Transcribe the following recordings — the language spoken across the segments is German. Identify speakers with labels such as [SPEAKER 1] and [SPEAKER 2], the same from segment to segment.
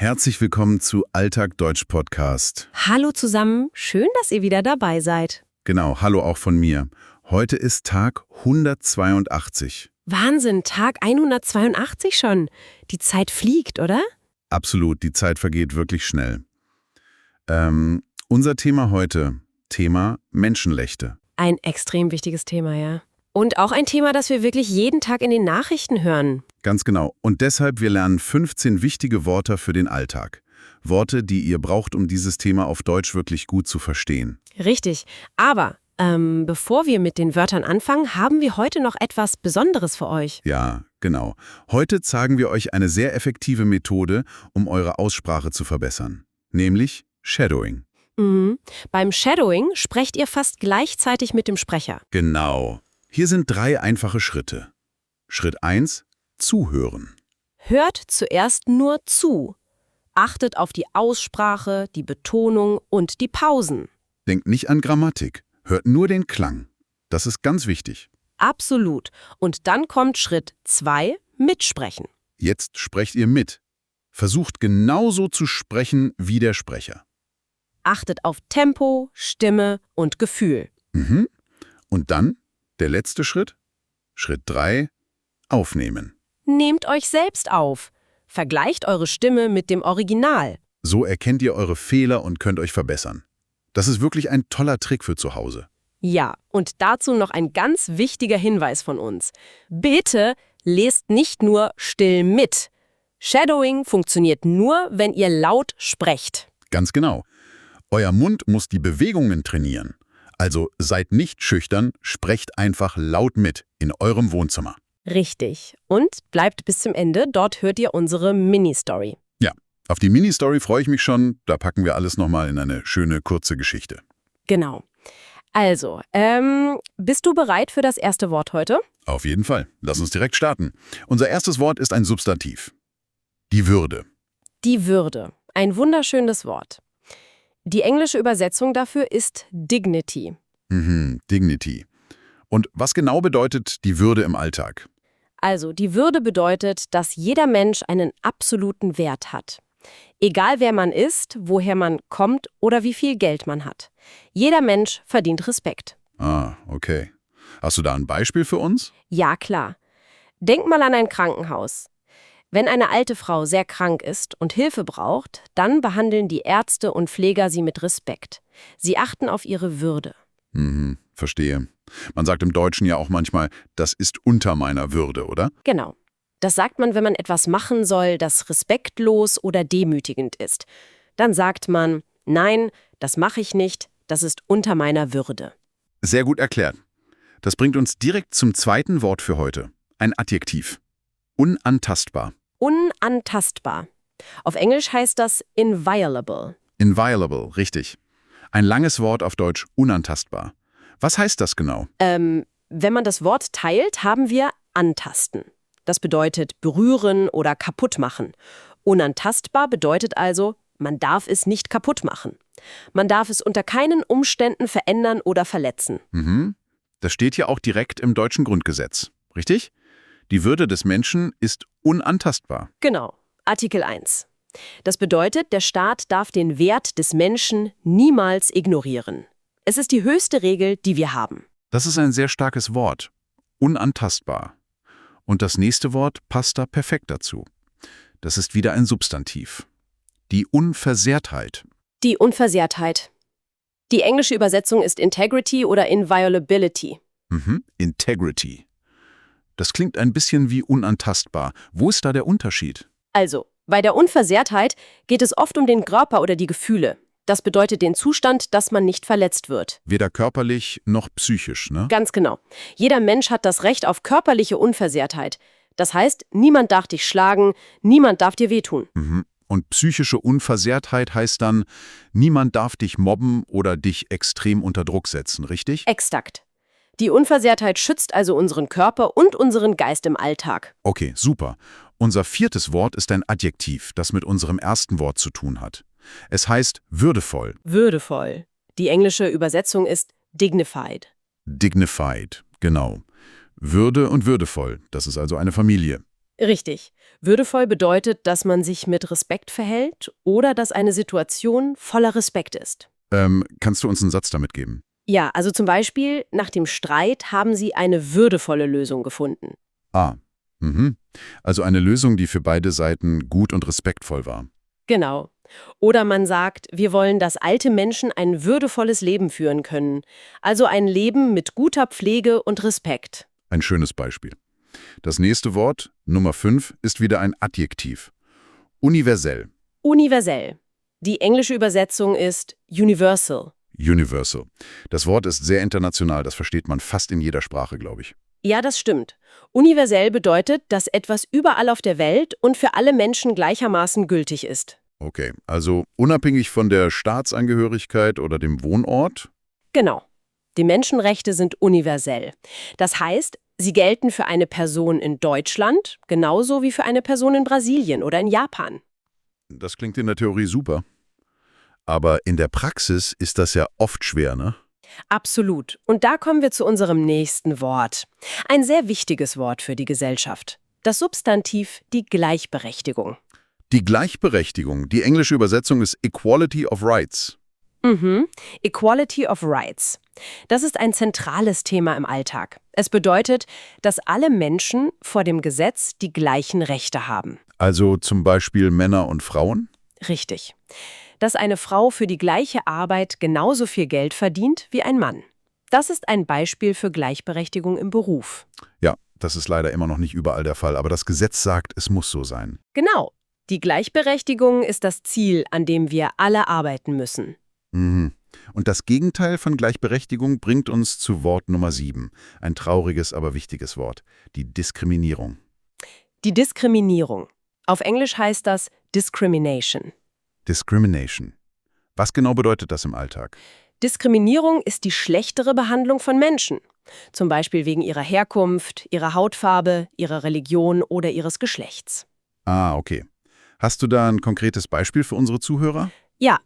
[SPEAKER 1] Herzlich willkommen zu Alltag Deutsch Podcast.
[SPEAKER 2] Hallo zusammen, schön, dass ihr wieder dabei seid.
[SPEAKER 1] Genau, hallo auch von mir. Heute ist Tag 182.
[SPEAKER 2] Wahnsinn, Tag 182 schon. Die Zeit fliegt, oder?
[SPEAKER 1] Absolut, die Zeit vergeht wirklich schnell. Unser Thema heute, Thema Menschenrechte.
[SPEAKER 2] Ein extrem wichtiges Thema, ja. Und auch ein Thema, das wir wirklich jeden Tag in den Nachrichten hören.
[SPEAKER 1] Ganz genau. Und deshalb, wir lernen 15 wichtige Worte für den Alltag. Worte, die ihr braucht, um dieses Thema auf Deutsch wirklich gut zu verstehen.
[SPEAKER 2] Richtig. Aber bevor wir mit den Wörtern anfangen, haben wir heute noch etwas Besonderes für euch.
[SPEAKER 1] Ja, genau. Heute zeigen wir euch eine sehr effektive Methode, um eure Aussprache zu verbessern. Nämlich Shadowing.
[SPEAKER 2] Beim Shadowing sprecht ihr fast gleichzeitig mit dem Sprecher.
[SPEAKER 1] Genau. Hier sind 3 einfache Schritte. Schritt 1, zuhören.
[SPEAKER 2] Hört zuerst nur zu. Achtet auf die Aussprache, die Betonung und die Pausen.
[SPEAKER 1] Denkt nicht an Grammatik, hört nur den Klang. Das ist ganz wichtig.
[SPEAKER 2] Absolut. Und dann kommt Schritt 2, mitsprechen.
[SPEAKER 1] Jetzt sprecht ihr mit. Versucht genauso zu sprechen wie der Sprecher.
[SPEAKER 2] Achtet auf Tempo, Stimme und Gefühl.
[SPEAKER 1] Und dann der letzte Schritt. Schritt 3, aufnehmen.
[SPEAKER 2] Nehmt euch selbst auf. Vergleicht eure Stimme mit dem Original.
[SPEAKER 1] So erkennt ihr eure Fehler und könnt euch verbessern. Das ist wirklich ein toller Trick für zu Hause.
[SPEAKER 2] Ja, und dazu noch ein ganz wichtiger Hinweis von uns. Bitte lest nicht nur still mit. Shadowing funktioniert nur, wenn ihr laut sprecht.
[SPEAKER 1] Ganz genau. Euer Mund muss die Bewegungen trainieren. Also seid nicht schüchtern, sprecht einfach laut mit in eurem Wohnzimmer.
[SPEAKER 2] Richtig. Und bleibt bis zum Ende, dort hört ihr unsere Mini-Story.
[SPEAKER 1] Ja, auf die Mini-Story freue ich mich schon. Da packen wir alles nochmal in eine schöne, kurze Geschichte.
[SPEAKER 2] Genau. Also, bist du bereit für das erste Wort heute?
[SPEAKER 1] Auf jeden Fall. Lass uns direkt starten. Unser erstes Wort ist ein Substantiv. Die Würde.
[SPEAKER 2] Die Würde. Ein wunderschönes Wort. Die englische Übersetzung dafür ist Dignity.
[SPEAKER 1] Dignity. Und was genau bedeutet die Würde im Alltag?
[SPEAKER 2] Also, die Würde bedeutet, dass jeder Mensch einen absoluten Wert hat. Egal wer man ist, woher man kommt oder wie viel Geld man hat. Jeder Mensch verdient Respekt.
[SPEAKER 1] Ah, okay. Hast du da ein Beispiel für uns?
[SPEAKER 2] Ja, klar. Denk mal an ein Krankenhaus. Wenn eine alte Frau sehr krank ist und Hilfe braucht, dann behandeln die Ärzte und Pfleger sie mit Respekt. Sie achten auf ihre Würde.
[SPEAKER 1] Verstehe. Man sagt im Deutschen ja auch manchmal, das ist unter meiner Würde, oder?
[SPEAKER 2] Genau. Das sagt man, wenn man etwas machen soll, das respektlos oder demütigend ist. Dann sagt man, nein, das mache ich nicht, das ist unter meiner Würde.
[SPEAKER 1] Sehr gut erklärt. Das bringt uns direkt zum zweiten Wort für heute. Ein Adjektiv. Unantastbar.
[SPEAKER 2] Unantastbar. Auf Englisch heißt das inviolable.
[SPEAKER 1] Inviolable, richtig. Ein langes Wort auf Deutsch unantastbar. Was heißt das genau?
[SPEAKER 2] Wenn man das Wort teilt, haben wir antasten. Das bedeutet berühren oder kaputt machen. Unantastbar bedeutet also, man darf es nicht kaputt machen. Man darf es unter keinen Umständen verändern oder verletzen.
[SPEAKER 1] Das steht ja auch direkt im deutschen Grundgesetz, richtig? Die Würde des Menschen ist unantastbar.
[SPEAKER 2] Genau, Artikel 1. Das bedeutet, der Staat darf den Wert des Menschen niemals ignorieren. Es ist die höchste Regel, die wir haben.
[SPEAKER 1] Das ist ein sehr starkes Wort. Unantastbar. Und das nächste Wort passt da perfekt dazu. Das ist wieder ein Substantiv. Die Unversehrtheit.
[SPEAKER 2] Die Unversehrtheit. Die englische Übersetzung ist Integrity oder Inviolability.
[SPEAKER 1] Integrity. Das klingt ein bisschen wie unantastbar. Wo ist da der Unterschied?
[SPEAKER 2] Also, bei der Unversehrtheit geht es oft um den Körper oder die Gefühle. Das bedeutet den Zustand, dass man nicht verletzt wird.
[SPEAKER 1] Weder körperlich noch psychisch, ne?
[SPEAKER 2] Ganz genau. Jeder Mensch hat das Recht auf körperliche Unversehrtheit. Das heißt, niemand darf dich schlagen, niemand darf dir wehtun.
[SPEAKER 1] Und psychische Unversehrtheit heißt dann, niemand darf dich mobben oder dich extrem unter Druck setzen, richtig?
[SPEAKER 2] Exakt. Die Unversehrtheit schützt also unseren Körper und unseren Geist im Alltag.
[SPEAKER 1] Okay, super. Unser viertes Wort ist ein Adjektiv, das mit unserem ersten Wort zu tun hat. Es heißt würdevoll.
[SPEAKER 2] Würdevoll. Die englische Übersetzung ist dignified.
[SPEAKER 1] Dignified, genau. Würde und würdevoll, das ist also eine Familie.
[SPEAKER 2] Richtig. Würdevoll bedeutet, dass man sich mit Respekt verhält oder dass eine Situation voller Respekt ist.
[SPEAKER 1] Kannst du uns einen Satz damit geben?
[SPEAKER 2] Ja, also zum Beispiel, nach dem Streit haben sie eine würdevolle Lösung gefunden.
[SPEAKER 1] Ah, mhm. Also eine Lösung, die für beide Seiten gut und respektvoll war.
[SPEAKER 2] Genau. Oder man sagt, wir wollen, dass alte Menschen ein würdevolles Leben führen können. Also ein Leben mit guter Pflege und Respekt.
[SPEAKER 1] Ein schönes Beispiel. Das nächste Wort, Nummer 5, ist wieder ein Adjektiv. Universell.
[SPEAKER 2] Universell. Die englische Übersetzung ist universal.
[SPEAKER 1] Universal. Das Wort ist sehr international, das versteht man fast in jeder Sprache, glaube ich.
[SPEAKER 2] Ja, das stimmt. Universell bedeutet, dass etwas überall auf der Welt und für alle Menschen gleichermaßen gültig ist.
[SPEAKER 1] Okay, also unabhängig von der Staatsangehörigkeit oder dem Wohnort?
[SPEAKER 2] Genau. Die Menschenrechte sind universell. Das heißt, sie gelten für eine Person in Deutschland genauso wie für eine Person in Brasilien oder in Japan.
[SPEAKER 1] Das klingt in der Theorie super. Aber in der Praxis ist das ja oft schwer, ne?
[SPEAKER 2] Absolut. Und da kommen wir zu unserem nächsten Wort. Ein sehr wichtiges Wort für die Gesellschaft. Das Substantiv die Gleichberechtigung.
[SPEAKER 1] Die Gleichberechtigung, die englische Übersetzung ist Equality of Rights.
[SPEAKER 2] Equality of Rights. Das ist ein zentrales Thema im Alltag. Es bedeutet, dass alle Menschen vor dem Gesetz die gleichen Rechte haben.
[SPEAKER 1] Also zum Beispiel Männer und Frauen?
[SPEAKER 2] Richtig. Dass eine Frau für die gleiche Arbeit genauso viel Geld verdient wie ein Mann. Das ist ein Beispiel für Gleichberechtigung im Beruf.
[SPEAKER 1] Ja, das ist leider immer noch nicht überall der Fall, aber das Gesetz sagt, es muss so sein.
[SPEAKER 2] Genau. Die Gleichberechtigung ist das Ziel, an dem wir alle arbeiten müssen.
[SPEAKER 1] Mhm. Und das Gegenteil von Gleichberechtigung bringt uns zu Wort Nummer 7. Ein trauriges, aber wichtiges Wort. Die Diskriminierung.
[SPEAKER 2] Die Diskriminierung. Auf Englisch heißt das Discrimination.
[SPEAKER 1] Discrimination. Was genau bedeutet das im Alltag?
[SPEAKER 2] Diskriminierung ist die schlechtere Behandlung von Menschen. Zum Beispiel wegen ihrer Herkunft, ihrer Hautfarbe, ihrer Religion oder ihres Geschlechts.
[SPEAKER 1] Ah, okay. Hast du da ein konkretes Beispiel für unsere Zuhörer?
[SPEAKER 2] Ja.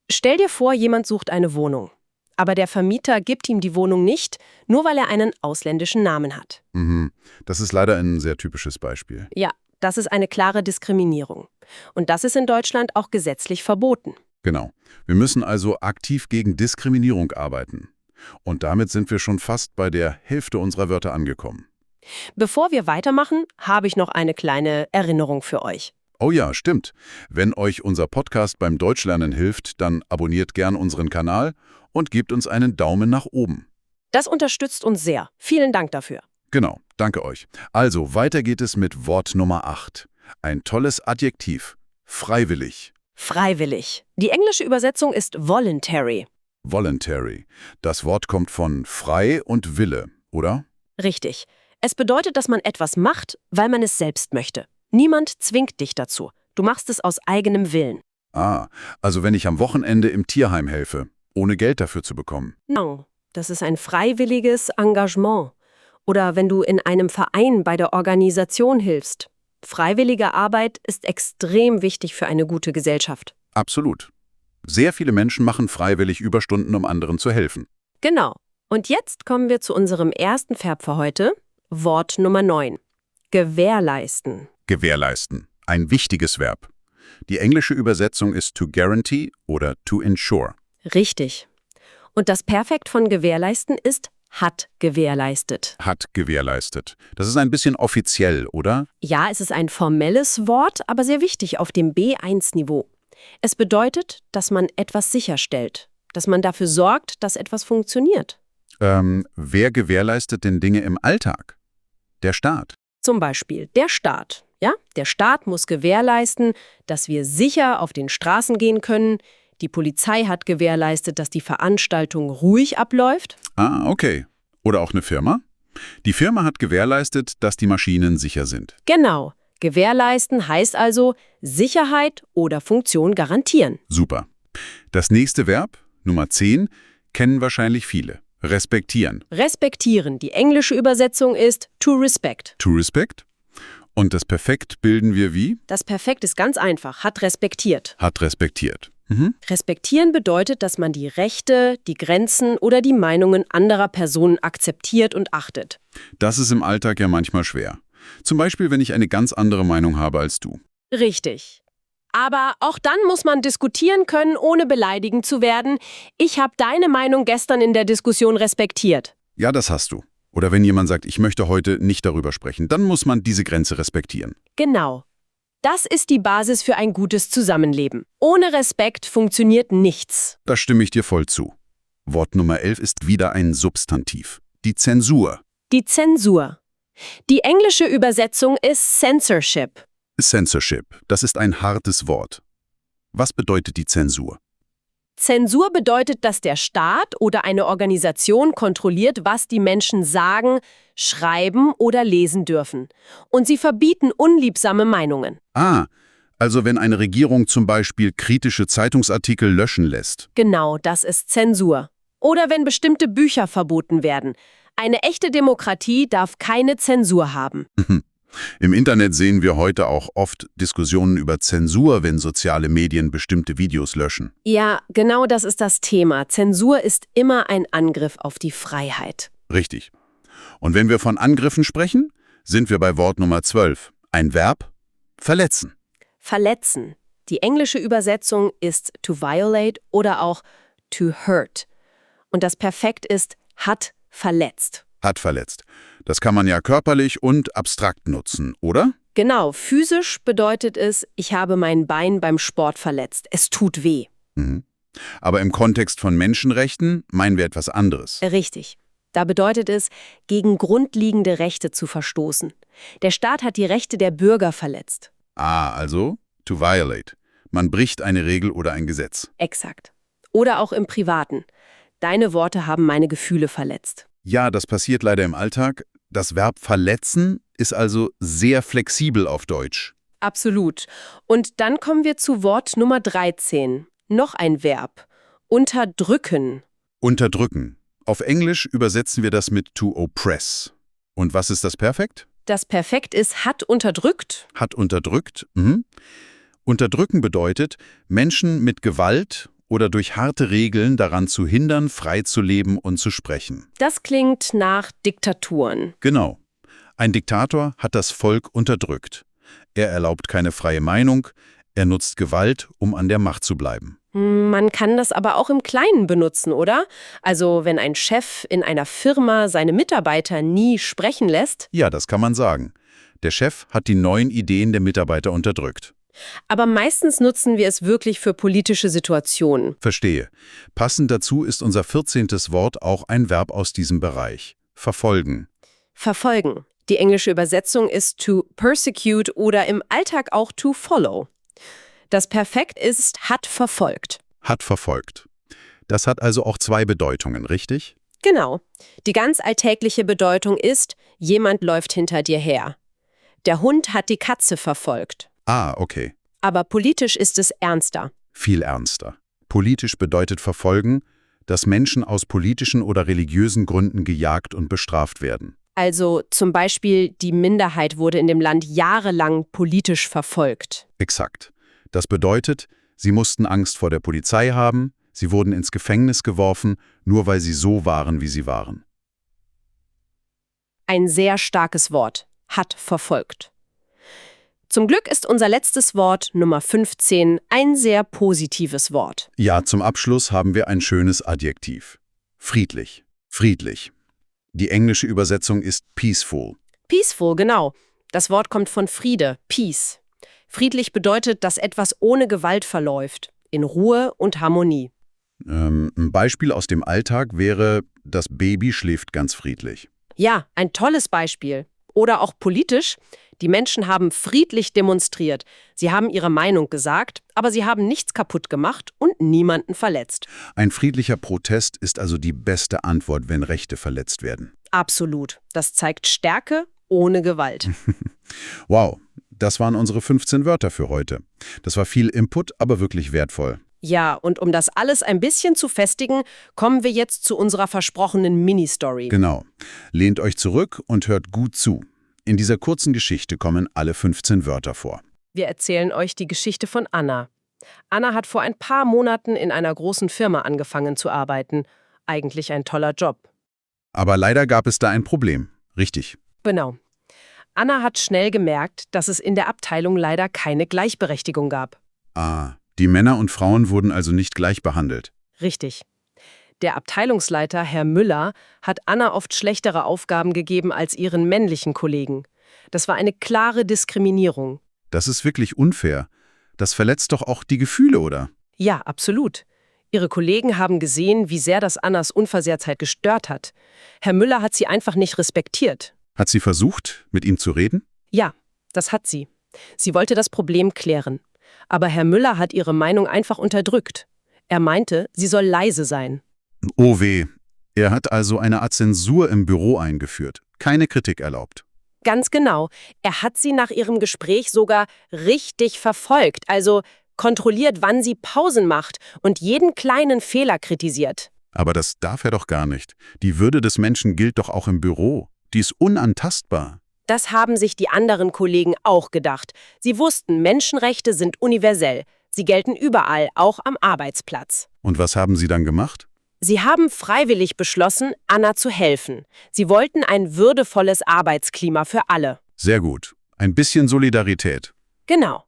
[SPEAKER 2] Stell dir vor, jemand sucht eine Wohnung. Aber der Vermieter gibt ihm die Wohnung nicht, nur weil er einen ausländischen Namen hat.
[SPEAKER 1] Mhm. Das ist leider ein sehr typisches Beispiel.
[SPEAKER 2] Ja, das ist eine klare Diskriminierung. Und das ist in Deutschland auch gesetzlich verboten.
[SPEAKER 1] Genau. Wir müssen also aktiv gegen Diskriminierung arbeiten. Und damit sind wir schon fast bei der Hälfte unserer Wörter angekommen.
[SPEAKER 2] Bevor wir weitermachen, habe ich noch eine kleine Erinnerung für euch.
[SPEAKER 1] Oh ja, stimmt. Wenn euch unser Podcast beim Deutschlernen hilft, dann abonniert gern unseren Kanal und gebt uns einen Daumen nach oben.
[SPEAKER 2] Das unterstützt uns sehr. Vielen Dank dafür.
[SPEAKER 1] Genau, danke euch. Also, weiter geht es mit Wort Nummer 8. Ein tolles Adjektiv. Freiwillig.
[SPEAKER 2] Freiwillig. Die englische Übersetzung ist voluntary.
[SPEAKER 1] Voluntary. Das Wort kommt von frei und Wille, oder?
[SPEAKER 2] Richtig. Es bedeutet, dass man etwas macht, weil man es selbst möchte. Niemand zwingt dich dazu. Du machst es aus eigenem Willen.
[SPEAKER 1] Ah, also wenn ich am Wochenende im Tierheim helfe, ohne Geld dafür zu bekommen.
[SPEAKER 2] No, das ist ein freiwilliges Engagement. Oder wenn du in einem Verein bei der Organisation hilfst. Freiwillige Arbeit ist extrem wichtig für eine gute Gesellschaft.
[SPEAKER 1] Absolut. Sehr viele Menschen machen freiwillig Überstunden, um anderen zu helfen.
[SPEAKER 2] Genau. Und jetzt kommen wir zu unserem ersten Verb für heute. Wort Nummer 9. Gewährleisten.
[SPEAKER 1] Gewährleisten. Ein wichtiges Verb. Die englische Übersetzung ist to guarantee oder to ensure.
[SPEAKER 2] Richtig. Und das Perfekt von gewährleisten ist hat gewährleistet.
[SPEAKER 1] Hat gewährleistet. Das ist ein bisschen offiziell, oder?
[SPEAKER 2] Ja, es ist ein formelles Wort, aber sehr wichtig auf dem B1-Niveau. Es bedeutet, dass man etwas sicherstellt, dass man dafür sorgt, dass etwas funktioniert.
[SPEAKER 1] Wer gewährleistet denn Dinge im Alltag? Der Staat.
[SPEAKER 2] Zum Beispiel der Staat. Ja? Der Staat muss gewährleisten, dass wir sicher auf den Straßen gehen können. Die Polizei hat gewährleistet, dass die Veranstaltung ruhig abläuft.
[SPEAKER 1] Ah, okay. Oder auch eine Firma? Die Firma hat gewährleistet, dass die Maschinen sicher sind.
[SPEAKER 2] Genau. Gewährleisten heißt also Sicherheit oder Funktion garantieren.
[SPEAKER 1] Super. Das nächste Verb, Nummer 10, kennen wahrscheinlich viele. Respektieren.
[SPEAKER 2] Respektieren. Die englische Übersetzung ist to respect.
[SPEAKER 1] To respect. Und das Perfekt bilden wir wie?
[SPEAKER 2] Das Perfekt ist ganz einfach. Hat respektiert.
[SPEAKER 1] Hat respektiert. Mhm.
[SPEAKER 2] Respektieren bedeutet, dass man die Rechte, die Grenzen oder die Meinungen anderer Personen akzeptiert und achtet.
[SPEAKER 1] Das ist im Alltag ja manchmal schwer. Zum Beispiel, wenn ich eine ganz andere Meinung habe als du.
[SPEAKER 2] Richtig. Aber auch dann muss man diskutieren können, ohne beleidigend zu werden. Ich habe deine Meinung gestern in der Diskussion respektiert.
[SPEAKER 1] Ja, das hast du. Oder wenn jemand sagt, ich möchte heute nicht darüber sprechen, dann muss man diese Grenze respektieren.
[SPEAKER 2] Genau. Das ist die Basis für ein gutes Zusammenleben. Ohne Respekt funktioniert nichts.
[SPEAKER 1] Da stimme ich dir voll zu. Wort Nummer 11 ist wieder ein Substantiv. Die Zensur.
[SPEAKER 2] Die Zensur. Die englische Übersetzung ist Censorship.
[SPEAKER 1] Censorship, das ist ein hartes Wort. Was bedeutet die Zensur?
[SPEAKER 2] Zensur bedeutet, dass der Staat oder eine Organisation kontrolliert, was die Menschen sagen, schreiben oder lesen dürfen. Und sie verbieten unliebsame Meinungen.
[SPEAKER 1] Ah, also wenn eine Regierung zum Beispiel kritische Zeitungsartikel löschen lässt.
[SPEAKER 2] Genau, das ist Zensur. Oder wenn bestimmte Bücher verboten werden. Eine echte Demokratie darf keine Zensur haben.
[SPEAKER 1] Im Internet sehen wir heute auch oft Diskussionen über Zensur, wenn soziale Medien bestimmte Videos löschen.
[SPEAKER 2] Ja, genau das ist das Thema. Zensur ist immer ein Angriff auf die Freiheit.
[SPEAKER 1] Richtig. Und wenn wir von Angriffen sprechen, sind wir bei Wort Nummer 12. Ein Verb: verletzen.
[SPEAKER 2] Verletzen. Die englische Übersetzung ist to violate oder auch to hurt. Und das Perfekt ist hat verletzt.
[SPEAKER 1] Hat verletzt. Das kann man ja körperlich und abstrakt nutzen, oder?
[SPEAKER 2] Genau, physisch bedeutet es, ich habe mein Bein beim Sport verletzt. Es tut weh.
[SPEAKER 1] Mhm. Aber im Kontext von Menschenrechten meinen wir etwas anderes.
[SPEAKER 2] Richtig. Da bedeutet es, gegen grundlegende Rechte zu verstoßen. Der Staat hat die Rechte der Bürger verletzt.
[SPEAKER 1] Ah, also to violate. Man bricht eine Regel oder ein Gesetz.
[SPEAKER 2] Exakt. Oder auch im Privaten. Deine Worte haben meine Gefühle verletzt.
[SPEAKER 1] Ja, das passiert leider im Alltag. Das Verb verletzen ist also sehr flexibel auf Deutsch.
[SPEAKER 2] Absolut. Und dann kommen wir zu Wort Nummer 13. Noch ein Verb. Unterdrücken.
[SPEAKER 1] Unterdrücken. Auf Englisch übersetzen wir das mit to oppress. Und was ist das Perfekt?
[SPEAKER 2] Das Perfekt ist hat unterdrückt.
[SPEAKER 1] Hat unterdrückt. Mhm. Unterdrücken bedeutet, Menschen mit Gewalt oder durch harte Regeln daran zu hindern, frei zu leben und zu sprechen.
[SPEAKER 2] Das klingt nach Diktaturen.
[SPEAKER 1] Genau. Ein Diktator hat das Volk unterdrückt. Er erlaubt keine freie Meinung, er nutzt Gewalt, um an der Macht zu bleiben.
[SPEAKER 2] Man kann das aber auch im Kleinen benutzen, oder? Also wenn ein Chef in einer Firma seine Mitarbeiter nie sprechen lässt.
[SPEAKER 1] Ja, das kann man sagen. Der Chef hat die neuen Ideen der Mitarbeiter unterdrückt.
[SPEAKER 2] Aber meistens nutzen wir es wirklich für politische Situationen.
[SPEAKER 1] Verstehe. Passend dazu ist unser 14. Wort auch ein Verb aus diesem Bereich. Verfolgen.
[SPEAKER 2] Verfolgen. Die englische Übersetzung ist to persecute oder im Alltag auch to follow. Das Perfekt ist hat verfolgt.
[SPEAKER 1] Hat verfolgt. Das hat also auch zwei Bedeutungen, richtig?
[SPEAKER 2] Genau. Die ganz alltägliche Bedeutung ist, jemand läuft hinter dir her. Der Hund hat die Katze verfolgt.
[SPEAKER 1] Ah, okay.
[SPEAKER 2] Aber politisch ist es ernster.
[SPEAKER 1] Viel ernster. Politisch bedeutet verfolgen, dass Menschen aus politischen oder religiösen Gründen gejagt und bestraft werden.
[SPEAKER 2] Also zum Beispiel die Minderheit wurde in dem Land jahrelang politisch verfolgt.
[SPEAKER 1] Exakt. Das bedeutet, sie mussten Angst vor der Polizei haben, sie wurden ins Gefängnis geworfen, nur weil sie so waren, wie sie waren.
[SPEAKER 2] Ein sehr starkes Wort. Hat verfolgt. Zum Glück ist unser letztes Wort, Nummer 15, ein sehr positives Wort.
[SPEAKER 1] Ja, zum Abschluss haben wir ein schönes Adjektiv. Friedlich. Friedlich. Die englische Übersetzung ist peaceful.
[SPEAKER 2] Peaceful, genau. Das Wort kommt von Friede, Peace. Friedlich bedeutet, dass etwas ohne Gewalt verläuft, in Ruhe und Harmonie.
[SPEAKER 1] Ein Beispiel aus dem Alltag wäre, das Baby schläft ganz friedlich.
[SPEAKER 2] Ja, ein tolles Beispiel. Oder auch politisch. Die Menschen haben friedlich demonstriert. Sie haben ihre Meinung gesagt, aber sie haben nichts kaputt gemacht und niemanden verletzt.
[SPEAKER 1] Ein friedlicher Protest ist also die beste Antwort, wenn Rechte verletzt werden.
[SPEAKER 2] Absolut. Das zeigt Stärke ohne Gewalt.
[SPEAKER 1] Wow, das waren unsere 15 Wörter für heute. Das war viel Input, aber wirklich wertvoll.
[SPEAKER 2] Ja, und um das alles ein bisschen zu festigen, kommen wir jetzt zu unserer versprochenen Mini-Story.
[SPEAKER 1] Genau. Lehnt euch zurück und hört gut zu. In dieser kurzen Geschichte kommen alle 15 Wörter vor.
[SPEAKER 2] Wir erzählen euch die Geschichte von Anna. Anna hat vor ein paar Monaten in einer großen Firma angefangen zu arbeiten. Eigentlich ein toller Job.
[SPEAKER 1] Aber leider gab es da ein Problem. Richtig.
[SPEAKER 2] Genau. Anna hat schnell gemerkt, dass es in der Abteilung leider keine Gleichberechtigung gab.
[SPEAKER 1] Ah, die Männer und Frauen wurden also nicht gleich behandelt.
[SPEAKER 2] Richtig. Der Abteilungsleiter, Herr Müller, hat Anna oft schlechtere Aufgaben gegeben als ihren männlichen Kollegen. Das war eine klare Diskriminierung.
[SPEAKER 1] Das ist wirklich unfair. Das verletzt doch auch die Gefühle, oder?
[SPEAKER 2] Ja, absolut. Ihre Kollegen haben gesehen, wie sehr das Annas Unversehrtheit gestört hat. Herr Müller hat sie einfach nicht respektiert.
[SPEAKER 1] Hat sie versucht, mit ihm zu reden?
[SPEAKER 2] Ja, das hat sie. Sie wollte das Problem klären. Aber Herr Müller hat ihre Meinung einfach unterdrückt. Er meinte, sie soll leise sein.
[SPEAKER 1] Oh weh. Er hat also eine Art Zensur im Büro eingeführt. Keine Kritik erlaubt.
[SPEAKER 2] Ganz genau. Er hat sie nach ihrem Gespräch sogar richtig verfolgt, also kontrolliert, wann sie Pausen macht und jeden kleinen Fehler kritisiert.
[SPEAKER 1] Aber das darf er doch gar nicht. Die Würde des Menschen gilt doch auch im Büro. Die ist unantastbar.
[SPEAKER 2] Das haben sich die anderen Kollegen auch gedacht. Sie wussten, Menschenrechte sind universell. Sie gelten überall, auch am Arbeitsplatz.
[SPEAKER 1] Und was haben Sie dann gemacht?
[SPEAKER 2] Sie haben freiwillig beschlossen, Anna zu helfen. Sie wollten ein würdevolles Arbeitsklima für alle.
[SPEAKER 1] Sehr gut. Ein bisschen Solidarität.
[SPEAKER 2] Genau.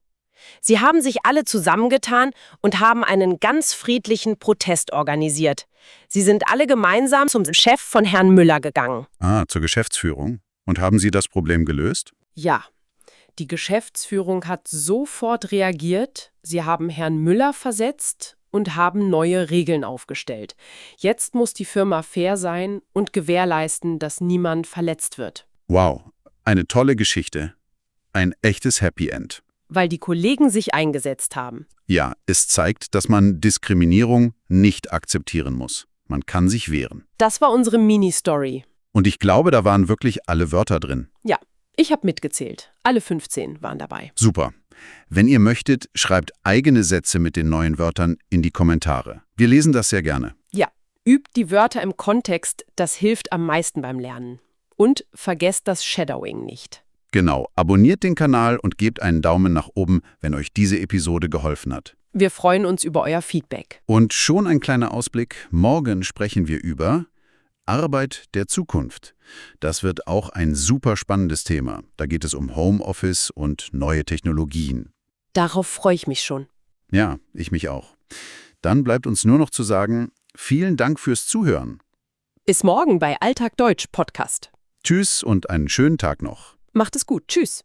[SPEAKER 2] Sie haben sich alle zusammengetan und haben einen ganz friedlichen Protest organisiert. Sie sind alle gemeinsam zum Chef von Herrn Müller gegangen.
[SPEAKER 1] Ah, zur Geschäftsführung. Und haben Sie das Problem gelöst?
[SPEAKER 2] Ja, die Geschäftsführung hat sofort reagiert. Sie haben Herrn Müller versetzt und haben neue Regeln aufgestellt. Jetzt muss die Firma fair sein und gewährleisten, dass niemand verletzt wird.
[SPEAKER 1] Wow, eine tolle Geschichte. Ein echtes Happy End.
[SPEAKER 2] Weil die Kollegen sich eingesetzt haben.
[SPEAKER 1] Ja, es zeigt, dass man Diskriminierung nicht akzeptieren muss. Man kann sich wehren.
[SPEAKER 2] Das war unsere Mini-Story.
[SPEAKER 1] Und ich glaube, da waren wirklich alle Wörter drin.
[SPEAKER 2] Ja, ich habe mitgezählt. Alle 15 waren dabei.
[SPEAKER 1] Super. Wenn ihr möchtet, schreibt eigene Sätze mit den neuen Wörtern in die Kommentare. Wir lesen das sehr gerne.
[SPEAKER 2] Ja, übt die Wörter im Kontext, das hilft am meisten beim Lernen. Und vergesst das Shadowing nicht.
[SPEAKER 1] Genau, abonniert den Kanal und gebt einen Daumen nach oben, wenn euch diese Episode geholfen hat.
[SPEAKER 2] Wir freuen uns über euer Feedback.
[SPEAKER 1] Und schon ein kleiner Ausblick. Morgen sprechen wir über Arbeit der Zukunft. Das wird auch ein super spannendes Thema. Da geht es um Homeoffice und neue Technologien.
[SPEAKER 2] Darauf freue ich mich schon.
[SPEAKER 1] Ja, ich mich auch. Dann bleibt uns nur noch zu sagen, vielen Dank fürs Zuhören.
[SPEAKER 2] Bis morgen bei Alltag Deutsch Podcast.
[SPEAKER 1] Tschüss und einen schönen Tag noch.
[SPEAKER 2] Macht es gut. Tschüss.